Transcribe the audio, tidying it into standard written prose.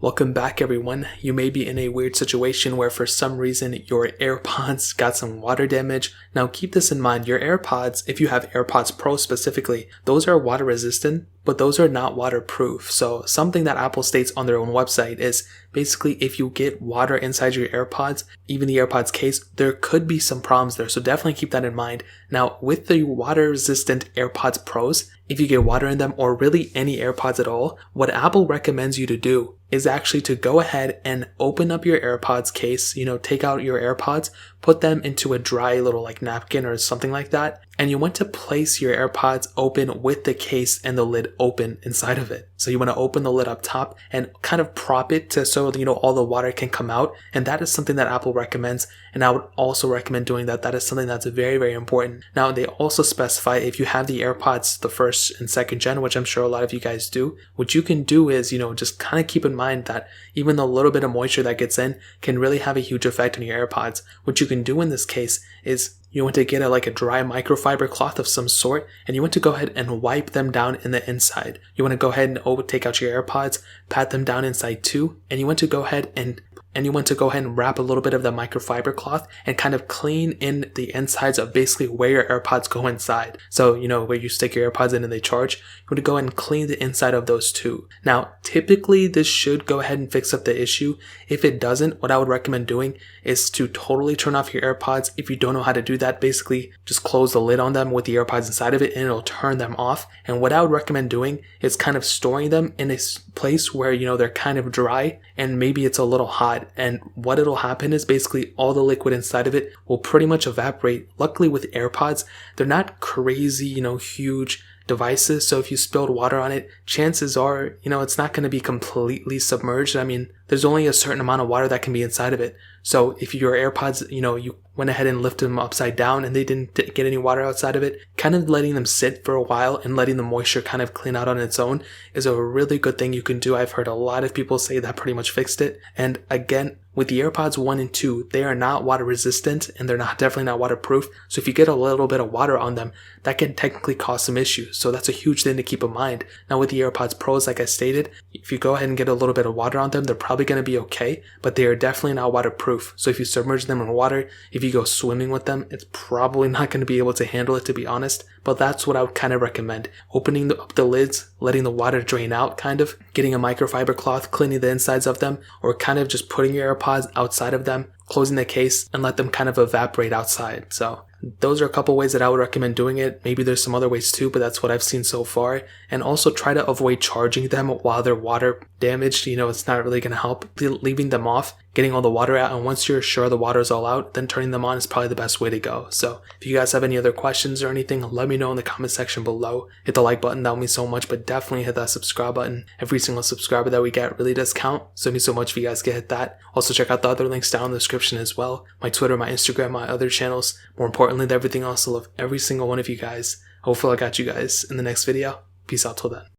Welcome back everyone. You may be in a weird situation where for some reason your AirPods got some water damage. Now keep this in mind, your AirPods, if you have AirPods Pro specifically, those are water resistant, but those are not waterproof. So something that Apple states on their own website is basically if you get water inside your AirPods, even the AirPods case, there could be some problems there. So definitely keep that in mind. Now with the water resistant AirPods Pros, if you get water in them or really any AirPods at all, what Apple recommends you to do is actually to go ahead and open up your AirPods case, take out your AirPods, put them into a dry little like napkin or something like that. And you want to place your AirPods open with the case and the lid open inside of it. So you want to open the lid up top and kind of prop it so all the water can come out. And that is something that Apple recommends. And I would also recommend doing that. That is something that's very, very important. Now they also specify if you have the AirPods, the first and second gen, which I'm sure a lot of you guys do, what you can do is, just kind of keep in mind that even the little bit of moisture that gets in can really have a huge effect on your AirPods. What you can do in this case is you want to get a dry microfiber cloth of some sort, and you want to go ahead and wipe them down in the inside. You want to go ahead and take out your AirPods, pat them down inside too, and you want to go ahead and wrap a little bit of the microfiber cloth and kind of clean in the insides of basically where your AirPods go inside. So, where you stick your AirPods in and they charge, you want to go ahead and clean the inside of those too. Now, typically this should go ahead and fix up the issue. If it doesn't, what I would recommend doing is to totally turn off your AirPods. If you don't know how to do that, basically just close the lid on them with the AirPods inside of it and it'll turn them off. And what I would recommend doing is kind of storing them in a place where, they're kind of dry and maybe it's a little hot. And what it'll happen is basically all the liquid inside of it will pretty much evaporate. Luckily with AirPods, they're not crazy, huge devices. So if you spilled water on it, chances are, it's not going to be completely submerged. I mean, there's only a certain amount of water that can be inside of it. So if your AirPods, you went ahead and lifted them upside down and they didn't get any water outside of it, kind of letting them sit for a while and letting the moisture kind of clean out on its own is a really good thing you can do. I've heard a lot of people say that pretty much fixed it. And again, with the AirPods 1 and 2, they are not water resistant and they're definitely not waterproof. So if you get a little bit of water on them, that can technically cause some issues. So that's a huge thing to keep in mind. Now with the AirPods Pros, like I stated, if you go ahead and get a little bit of water on them, they're probably going to be okay, but they are definitely not waterproof. So if you submerge them in water, if you go swimming with them, it's probably not going to be able to handle it, to be honest. But that's what I would kind of recommend. Opening up the lids, letting the water drain out, kind of getting a microfiber cloth, cleaning the insides of them, or kind of just putting your AirPods outside of them, closing the case and let them kind of evaporate outside. So those are a couple ways that I would recommend doing it. Maybe there's some other ways too, but that's what I've seen so far. And also try to avoid charging them while they're water damaged. It's not really going to help. Leaving them off, getting all the water out, and once you're sure the water is all out, then turning them on is probably the best way to go. So if you guys have any other questions or anything, let me know in the comment section below. Hit the like button, that would mean so much, but definitely hit that subscribe button. Every single subscriber that we get really does count, so it means so much if you guys hit that. Also check out the other links down in the description as well. My Twitter, my Instagram, my other channels. More importantly than everything else, I love every single one of you guys. Hopefully I got you guys in the next video. Peace out till then.